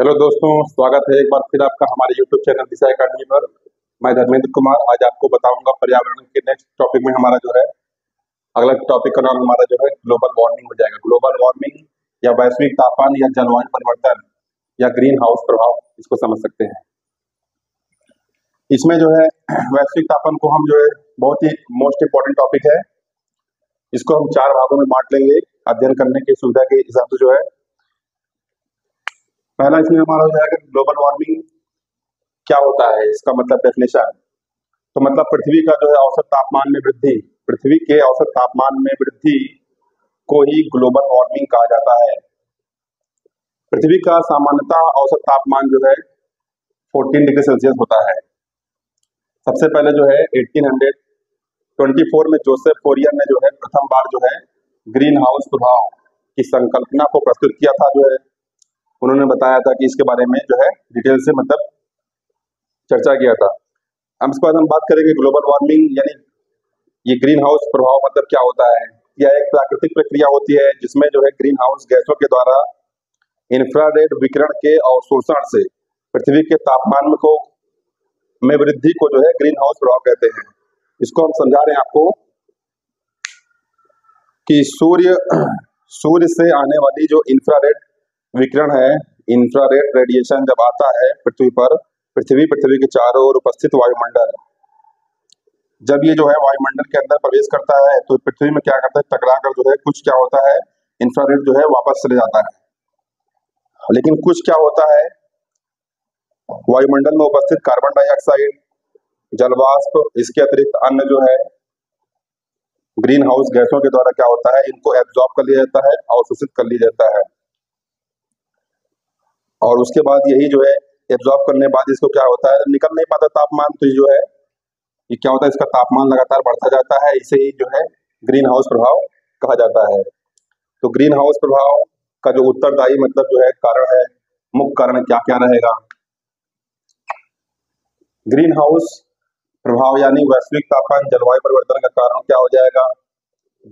Hello दोस्तों, स्वागत है एक बार फिर आपका हमारे YouTube चैनल दिशा अकेडमी पर। मैं धर्मेंद्र कुमार आज आपको बताऊंगा पर्यावरण के नेक्स्ट टॉपिक में हमारा जो है अगला टॉपिक का नाम हमारा जो है ग्लोबल वार्मिंग हो जाएगा। ग्लोबल वार्मिंग या वैश्विक तापमान या जलवायु परिवर्तन या ग्रीन हाउस प्रभाव, इसको समझ सकते हैं। इसमें जो है वैश्विक तापमान को हम जो है बहुत ही मोस्ट इम्पोर्टेंट टॉपिक है। इसको हम 4 भागों में बांट लेंगे अध्ययन करने की सुविधा के हिसाब से। जो है पहला इसमें हमारा हो जाएगा ग्लोबल वार्मिंग क्या होता है, इसका मतलब डेफिनेशन। तो मतलब पृथ्वी का जो है औसत तापमान में वृद्धि, पृथ्वी के औसत तापमान में वृद्धि को ही ग्लोबल वार्मिंग कहा जाता है। पृथ्वी का सामान्यतः औसत तापमान जो है 14 डिग्री सेल्सियस होता है। सबसे पहले जो है 1824 में जोसेफ फोरियर ने जो है प्रथम बार जो है ग्रीन हाउस प्रभाव की संकल्पना को प्रस्तुत किया था। जो है उन्होंने बताया था कि इसके बारे में जो है डिटेल से मतलब चर्चा किया था। अब इसके बाद हम बात करेंगे ग्लोबल वार्मिंग यानी ये ग्रीन हाउस प्रभाव मतलब क्या होता है। यह एक प्राकृतिक प्रक्रिया होती है जिसमें जो है ग्रीन हाउस गैसों के द्वारा इंफ्रारेड विकिरण के अवशोषण से पृथ्वी के तापमान में वृद्धि को जो है ग्रीन हाउस प्रभाव कहते हैं। इसको हम समझा रहे हैं आपको कि सूर्य से आने वाली जो इंफ्रारेड विकिरण है, इंफ्रारेड रेडिएशन जब आता है पृथ्वी के चारों ओर उपस्थित वायुमंडल, जब ये जो है वायुमंडल के अंदर प्रवेश करता है तो पृथ्वी में क्या करता है, टकराकर जो है कुछ क्या होता है, इंफ्रारेड जो है वापस चले जाता है। लेकिन कुछ क्या होता है, वायुमंडल में उपस्थित कार्बन डाइऑक्साइड, जलवाष्प, इसके अतिरिक्त अन्य जो है ग्रीन हाउस गैसों के द्वारा क्या होता है, इनको एब्जॉर्ब कर लिया जाता है, अवशोषित कर लिया जाता है। और उसके बाद यही जो है एब्जॉर्ब करने के बाद इसको क्या होता है, निकल नहीं पाता तापमान, तो ये जो है ये क्या होता है, इसका तापमान लगातार बढ़ता जाता है। इसे ही जो है ग्रीन हाउस प्रभाव कहा जाता है। तो ग्रीन हाउस प्रभाव का जो उत्तरदायी मतलब जो है कारण है, मुख्य कारण क्या क्या रहेगा। ग्रीन हाउस प्रभाव यानी वैश्विक तापमान जलवायु परिवर्तन का कारण क्या हो जाएगा।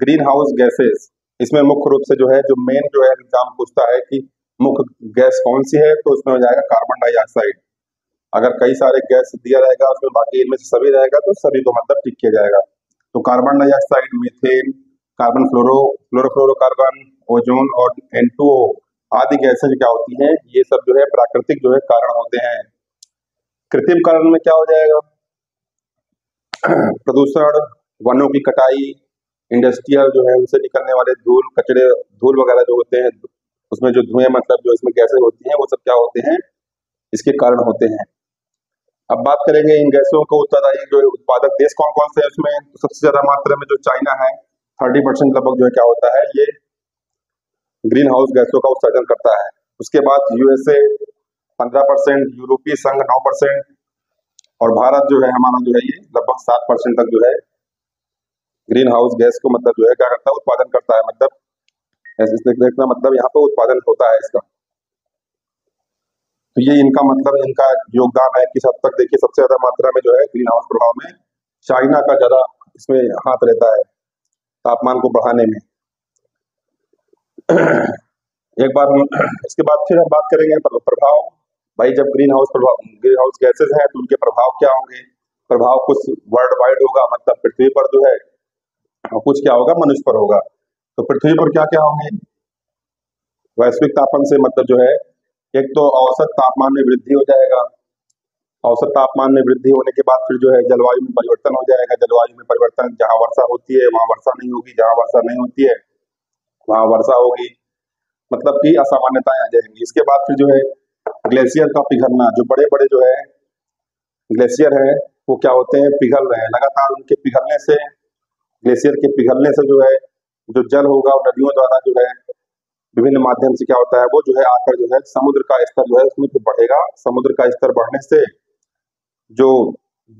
ग्रीन हाउस गैसेस, इसमें मुख्य रूप से जो है जो मेन जो है एग्जाम पूछता है कि मुख्य गैस कौन सी है, तो उसमें हो जाएगा कार्बन डाइऑक्साइड। अगर कई सारे गैस दिया रहेगा उसमें बाकी इनमें से सभी रहेगा तो सभी को मतलब टिक किया जाएगा। तो carbon dioxide, methane, carbon chlorofluorocarbon, ozone और N2O आदि गैसें क्या होती हैं, ये सब जो है प्राकृतिक जो है कारण होते हैं। कृत्रिम कारण में क्या हो जाएगा, प्रदूषण, वनों की कटाई, इंडस्ट्रियल जो है उनसे निकलने वाले धूल वगैरह जो होते हैं, उसमें जो धुएं मतलब जो इसमें गैसें होती हैं वो सब क्या होते हैं, इसके कारण होते हैं। अब बात करेंगे इन गैसों को उत्तरदायी जो उत्पादक देश कौन कौन से है उसमें। तो सबसे ज्यादा मात्रा में जो चाइना है 30% लगभग जो है क्या होता है, ये ग्रीन हाउस गैसों का उत्सर्जन करता है। उसके बाद USA 15%, यूरोपीय संघ 9% और भारत जो है हमारा जो है ये लगभग 7% तक जो है ग्रीन हाउस गैस को मतलब जो है क्या करता है, उत्पादन करता है। मतलब ऐसे देखना मतलब यहाँ पे उत्पादन होता है इसका। तो ये इनका मतलब इनका योगदान है किस हद तक। देखिए सबसे ज्यादा मात्रा में जो है ग्रीन हाउस प्रभाव में चाइना का ज्यादा इसमें हाथ रहता है तापमान को बढ़ाने में। एक बार इसके बाद फिर हम बात करेंगे प्रभाव। भाई जब ग्रीन हाउस गैसेस हैं तो उनके प्रभाव क्या होंगे। प्रभाव कुछ वर्ल्ड वाइड होगा, मतलब पृथ्वी पर जो है, और कुछ क्या होगा मनुष्य पर होगा। तो पृथ्वी पर क्या क्या होंगे, वैश्विक तापमान से मतलब जो है एक तो औसत तापमान में वृद्धि हो जाएगा। औसत तापमान में वृद्धि होने के बाद फिर जो है जलवायु में परिवर्तन हो जाएगा। जलवायु में परिवर्तन, जहाँ वर्षा होती है वहां वर्षा नहीं होगी, जहाँ वर्षा नहीं होती है वहां वर्षा होगी, मतलब कि असामान्यताएं आ जाएंगी। इसके बाद फिर जो है ग्लेशियर का पिघलना, जो बड़े बड़े जो है ग्लेशियर है वो क्या होते हैं, पिघल रहे हैं लगातार। उनके पिघलने से, ग्लेशियर के पिघलने से जो है जो जल होगा नदियों द्वारा जो है विभिन्न माध्यम से क्या होता है, वो जो है आकर जो है समुद्र का स्तर जो है उसमें फिर बढ़ेगा। समुद्र का स्तर बढ़ने से जो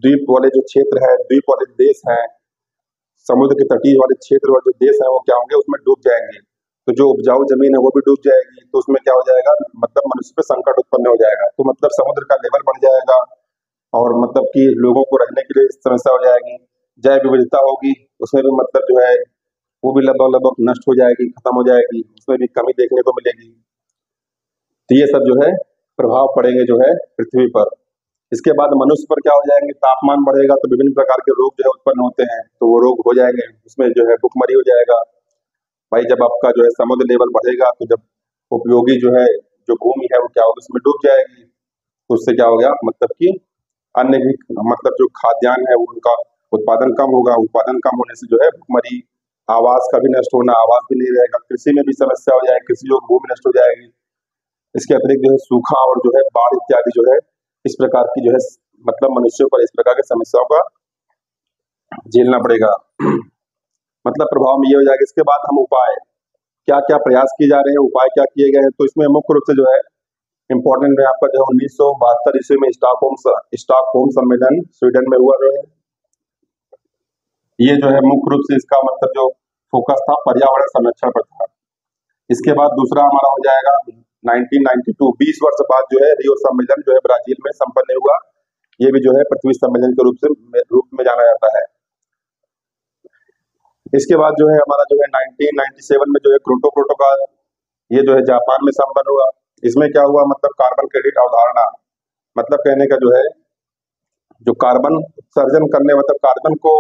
द्वीप वाले जो क्षेत्र है, द्वीप वाले देश हैं, समुद्र के तटीय वाले क्षेत्र वाले जो देश है वो क्या होंगे, उसमें डूब जाएंगे। तो जो उपजाऊ जमीन है वो भी डूब जाएगी। तो उसमें क्या हो जाएगा, मतलब मनुष्य पे संकट उत्पन्न हो जाएगा। तो मतलब समुद्र का लेवल बढ़ जाएगा और मतलब कि लोगों को रहने के लिए समस्या हो जाएगी। जैव विविधता होगी उसमें भी मतलब जो है वो भी लगभग नष्ट हो जाएगी, खत्म हो जाएगी, उसमें भी कमी देखने को मिलेगी। तो ये सब जो है प्रभाव पड़ेंगे जो है पृथ्वी पर। इसके बाद मनुष्य पर क्या हो जाएंगे, तापमान बढ़ेगा तो विभिन्न प्रकार के रोग जो है उत्पन्न होते हैं, तो वो रोग हो जाएंगे, उसमें जो है भुखमरी हो जाएगा। भाई जब आपका जो है समुद्र लेवल बढ़ेगा तो जब उपयोगी जो है जो भूमि है वो क्या होगी, उसमें डूब जाएगी। तो उससे क्या हो गया, मतलब कि अन्य भी मतलब जो खाद्यान्न है उनका उत्पादन कम होगा, उत्पादन कम होने से जो है भुखमरी, आवास का भी नष्ट होना, आवास भी नहीं रहेगा, कृषि में भी समस्या हो जाएगी, कृषि जो भूमि नष्ट हो जाएगी। इसके अतिरिक्त जो है सूखा और जो है बाढ़ इत्यादि जो है इस प्रकार की जो है मतलब मनुष्यों पर इस प्रकार की समस्याओं का झेलना पड़ेगा। मतलब प्रभाव में ये हो जाएगा। इसके बाद हम उपाय क्या क्या प्रयास किए जा रहे हैं, उपाय क्या किए गए हैं, तो इसमें मुख्य रूप से जो है इम्पोर्टेंट है आपका जो 1972 ईस्वी में स्टॉकहोम सम्मेलन स्वीडन में हुआ है। ये जो है मुख्य रूप से इसका मतलब जो फोकस था पर्यावरण संरक्षण पर था। इसके बाद दूसरा हमारा हो जाएगा 1992, 20 वर्ष बाद जो है रियो सम्मेलन जो है ब्राजील में संपन्न हुआ। ये भी जो है पृथ्वी सम्मेलन के रूप में जाना जाता है। इसके बाद जो है हमारा जो है 1997 में जो है क्योटो प्रोटोकॉल, ये जो है जापान में संपन्न हुआ। इसमें क्या हुआ, मतलब कार्बन क्रेडिट अवधारणा, मतलब कहने का जो है जो कार्बन उत्सर्जन करने मतलब कार्बन को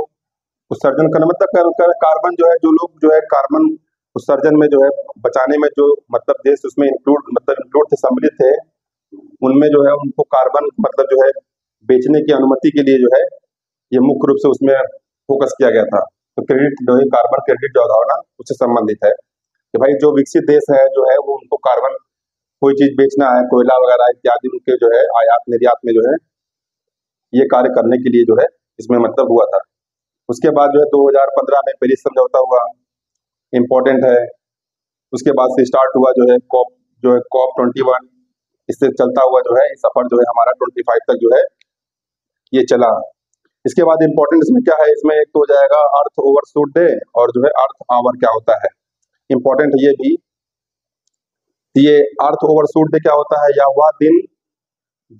उत्सर्जन करना मतलब कार्बन जो है जो लोग जो है कार्बन उत्सर्जन में जो है बचाने में जो मतलब देश उसमें इंक्लूड थे, सम्मिलित थे, उनमें जो है उनको कार्बन मतलब जो है बेचने की अनुमति के लिए जो है ये मुख्य रूप से उसमें फोकस किया गया था। तो क्रेडिट जो है कार्बन क्रेडिट जो अवधारणा उससे संबंधित है कि भाई जो विकसित देश है जो है वो उनको कार्बन कोई चीज बेचना है, कोयला वगैरह इत्यादि उनके जो है आयात निर्यात में जो है ये कार्य करने के लिए जो है इसमें मतलब हुआ था। उसके बाद जो है 2015 में पेरिस समझौता हुआ, इम्पोर्टेंट है। उसके बाद से स्टार्ट हुआ जो है कॉप 21, इससे चलता हुआ जो है ये सफर जो है हमारा 25 तक जो है ये चला। इसके बाद इम्पोर्टेंट इसमें क्या है, इसमें एक तो हो जाएगा अर्थ ओवरशूट डे और जो है अर्थ आवर क्या होता है, इम्पोर्टेंट ये भी। ये अर्थ ओवरशूट डे क्या होता है, या वह दिन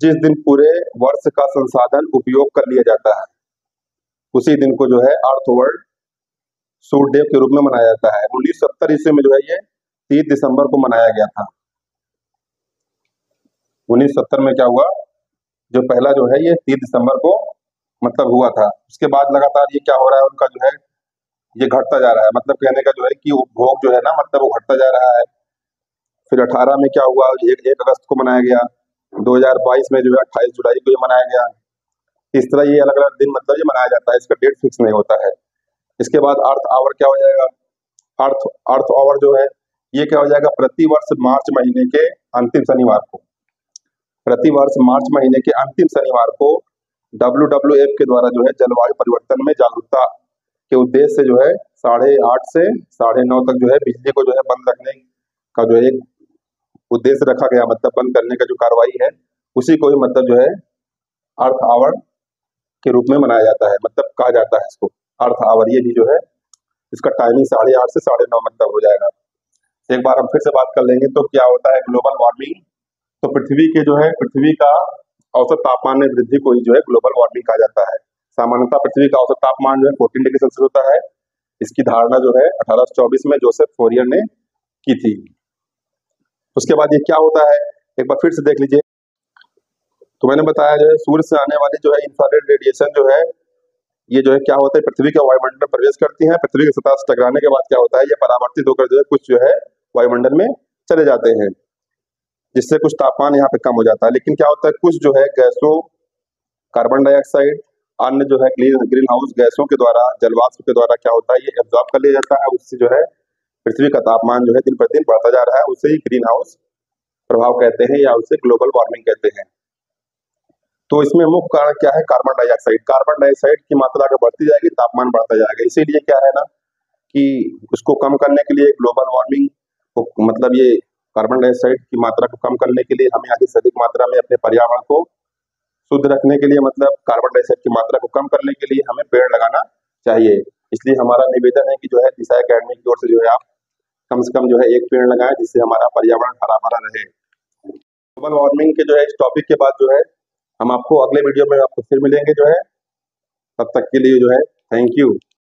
जिस दिन पूरे वर्ष का संसाधन उपयोग कर लिया जाता है, उसी दिन को जो है अर्थ ओवरशूट डे के रूप में मनाया जाता है। 1970 ईस्वी में जो है ये 30 दिसंबर को मनाया गया था। 1970 में क्या हुआ, जो पहला जो है ये 30 दिसंबर को मतलब हुआ था। उसके बाद लगातार ये क्या हो रहा है उनका जो है ये घटता जा रहा है, मतलब कहने का जो है कि उपभोग जो है ना मतलब वो घटता जा रहा है। फिर 18 में क्या हुआ, 1 अगस्त को मनाया गया। 2022 में जो है 28 जुलाई को ये मनाया गया। इस तरह ये अलग अलग दिन मतलब ये मनाया जाता है, इसका डेट फिक्स नहीं होता है। इसके बाद अर्थ आवर क्या हो जाएगा, अर्थ आवर जो है ये क्या हो जाएगा, प्रति वर्ष मार्च महीने के अंतिम शनिवार को, प्रति वर्ष मार्च महीने के अंतिम शनिवार को WWF के द्वारा जो है जलवायु परिवर्तन में जागरूकता के उद्देश्य से जो है 8:30 से 9:30 तक जो है बिजली को जो है बंद रखने का जो है एक उद्देश्य रखा गया, मतलब बंद करने का जो कार्रवाई है उसी को ही मतलब जो है अर्थ आवर के रूप में मनाया जाता है, मतलब कहा जाता है इसको अर्थ आवर। ये भी जो है इसका टाइमिंग 8:30 से 9:30 मतलब हो जाएगा। एक बार हम फिर से बात कर लेंगे तो क्या होता है ग्लोबल वार्मिंग, तो पृथ्वी का औसत तापमान में वृद्धि को ही जो है ग्लोबल वार्मिंग कहा जाता है। सामान्यतः पृथ्वी का औसत तापमान जो है 14 डिग्री सेल्सियस होता है। इसकी धारणा जो है 1824 में जोसेफ फोरियर ने की थी। उसके बाद ये क्या होता है एक बार फिर से देख लीजिए। तो मैंने बताया जो है सूर्य से आने वाली जो है इंफ्रारेड रेडिएशन जो है ये जो है क्या होता है पृथ्वी के वायुमंडल में प्रवेश करती है, पृथ्वी की सतह से टकराने के बाद क्या होता है ये परावर्तित होकर जो है कुछ जो है वायुमंडल में चले जाते हैं, जिससे कुछ तापमान यहाँ पे कम हो जाता है। लेकिन क्या होता है कुछ जो है गैसों, कार्बन डाइऑक्साइड, अन्य जो है ग्रीन हाउस गैसों के द्वारा, जलवाष्प के द्वारा क्या होता है ये एब्जॉर्ब कर लिया जाता है, उससे जो है पृथ्वी का तापमान जो है दिन प्रतिदिन बढ़ता जा रहा है, उसे ही ग्रीन हाउस प्रभाव कहते हैं या उसे ग्लोबल वार्मिंग कहते हैं। तो इसमें मुख्य कारण क्या है, कार्बन डाइऑक्साइड। कार्बन डाइऑक्साइड की मात्रा अगर बढ़ती जाएगी तापमान बढ़ता जाएगा। इसीलिए क्या है ना कि उसको कम करने के लिए ग्लोबल वार्मिंग को मतलब ये कार्बन डाइऑक्साइड की मात्रा को कम करने के लिए हमें अधिक से अधिक मात्रा में अपने पर्यावरण को शुद्ध रखने के लिए मतलब कार्बन डाइऑक्साइड की मात्रा को कम करने के लिए हमें पेड़ लगाना चाहिए। इसलिए हमारा निवेदन है कि जो है दिशा एकेडमी की ओर से जो है आप कम से कम जो है एक पेड़ लगाएं, जिससे हमारा पर्यावरण हरा भरा रहे। ग्लोबल वार्मिंग के जो है इस टॉपिक के बाद जो है हम आपको अगले वीडियो में आपको फिर मिलेंगे जो है, तब तक के लिए जो है थैंक यू।